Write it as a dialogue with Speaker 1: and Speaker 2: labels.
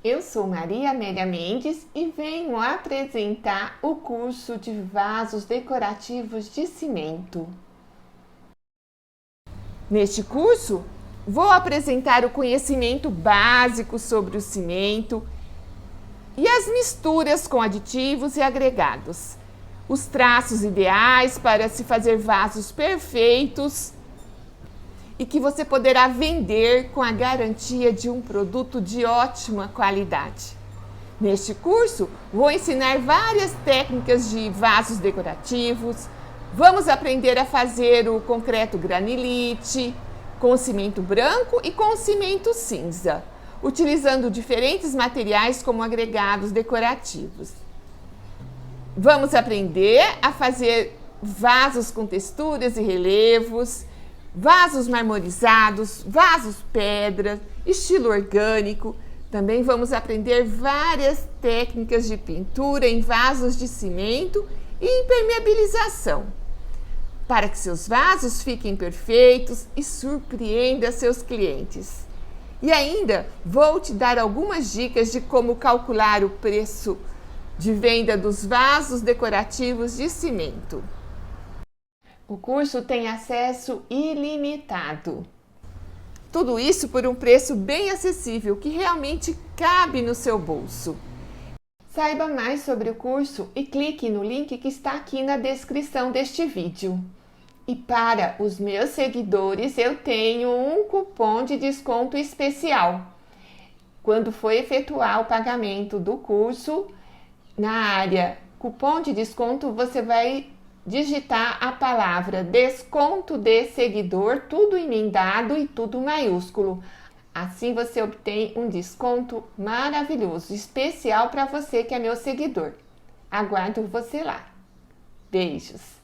Speaker 1: Eu sou Maria Amélia Mendes e venho apresentar o curso de vasos decorativos de cimento. Neste curso, vou apresentar o conhecimento básico sobre o cimento e as misturas com aditivos e agregados, os traços ideais para se fazer vasos perfeitos e que você poderá vender com a garantia de um produto de ótima qualidade. Neste curso, vou ensinar várias técnicas de vasos decorativos. Vamos aprender a fazer o concreto granilite, com cimento branco e com cimento cinza, utilizando diferentes materiais como agregados decorativos. Vamos aprender a fazer vasos com texturas e relevos, vasos marmorizados, vasos pedra, estilo orgânico. Também vamos aprender várias técnicas de pintura em vasos de cimento e impermeabilização, para que seus vasos fiquem perfeitos e surpreenda seus clientes. E ainda vou te dar algumas dicas de como calcular o preço de venda dos vasos decorativos de cimento. O curso tem acesso ilimitado. Tudo isso por um preço bem acessível, que realmente cabe no seu bolso. Saiba mais sobre o curso e clique no link que está aqui na descrição deste vídeo. E para os meus seguidores, eu tenho um cupom de desconto especial. Quando for efetuar o pagamento do curso, na área cupom de desconto, você vai digitar a palavra desconto de seguidor, tudo emendado e tudo maiúsculo. Assim você obtém um desconto maravilhoso, especial para você que é meu seguidor. Aguardo você lá. Beijos!